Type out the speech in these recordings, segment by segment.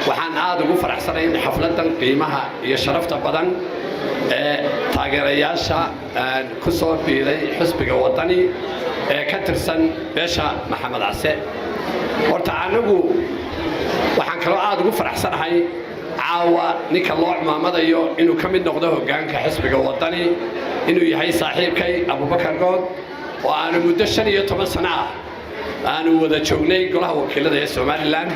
waxaan aad ugu faraxsanahay in xafladan qiimaha iyo sharafta badan ee taageerayaasha ku soo biiray xisbiga wadani ee ka tirsan beesha Maxamed Case horta anagu waxaan kaloo aad ugu faraxsanahay caawa ninka loo cimaamadayo inuu ka mid noqdo hoggaanka xisbiga wadani inuu yahay saaxiibkay Abubakar Good oo aanu muddo 15 sano ah aanu wada joognay golaha wakiilada ee Soomaaliland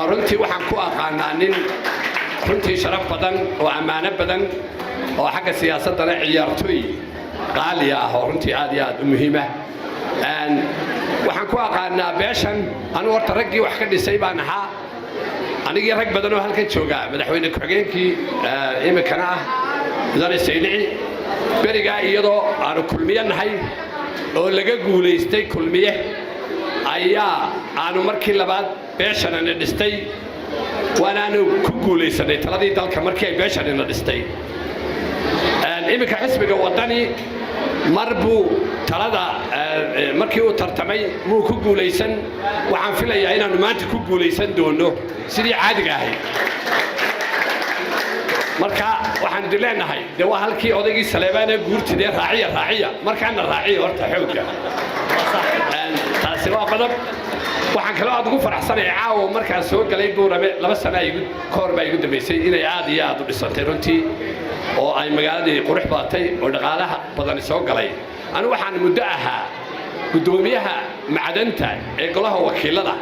runtii waxaan ku aqaanaa nin runtii sharaf badan oo amaano badan oo xagga siyaasadda la ciyaartoy qaali ah oo runtii aad iyo aad u muhiim ah waxaan ku aqaanaa beeshan anu horta raggii wax ka dhisay baan ahaa anigii rag badan oo halkan jooga madaxweyne ku-xigeenkii imikana ah mudane Saylici berigaa iyadoo aanu kulmiyanahay oo laga guulaystay kulmiye ayaa aanu markii labaad beeshanana dhistay waanaanu ku guulaysanay taladii dalka markii ay beeshanana dhistay imika xisbiga wadani marbu talada markii uu tartamay wuu ku guulaysan waxaan filayaa inaanu maanta ku guulaysan doono sidii caadiga ahayd marka waxaan dileenahay de waa halkii odaygii Saleebaana guurtidee raaciya markaana raaciyo horta xoogga taasi waa qodob waxaan kala aad ugu faraxsanahay caawa markaan soo galay Buurame 2 sano ay koor bay igu dambeysay inay aad iyo aad u dhisantay runtii oo ay magaaladii qurux baatay oo dhaqaalaha badan soo galay anu waxaan muddo ahaa gudoomiyaha macdanta ee golaha wakiilada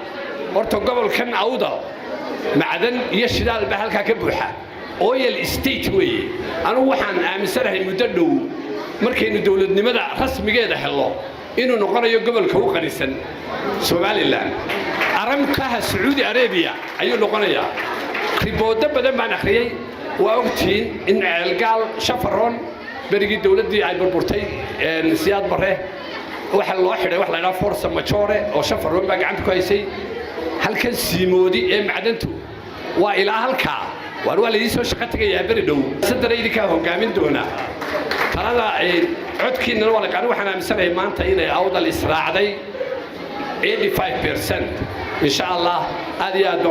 horta gobolkan Awdal macdan iyo shidaal ba halka ka buuxa oil state way anu waxaan aaminsanahay muddo dhow markaynu dawladnimada rasmigeeda helo inuu noqonayo gobolka u qanisan Soomaaliland aramkaha Saudi Arabia ayuu noqonayaa riboodo badan baan akhriyay waa ogtiin in ceelgaal shafaroon berigii dawladii ay burburtay siyaad bare waxa loo xidhay wax la yiraahdo force majeure oo shafaroon baa gacanta ku haysay halkan siimoodi ee macdantu waa ilaa halka waa la soo shaqo tagayaa beri dhow sadaraydi ka hogaamin doona talada ay codkiina wala qaan waxaan aaminsanahay maanta inay Awdal israacday 85% insha Allah aad iyo aad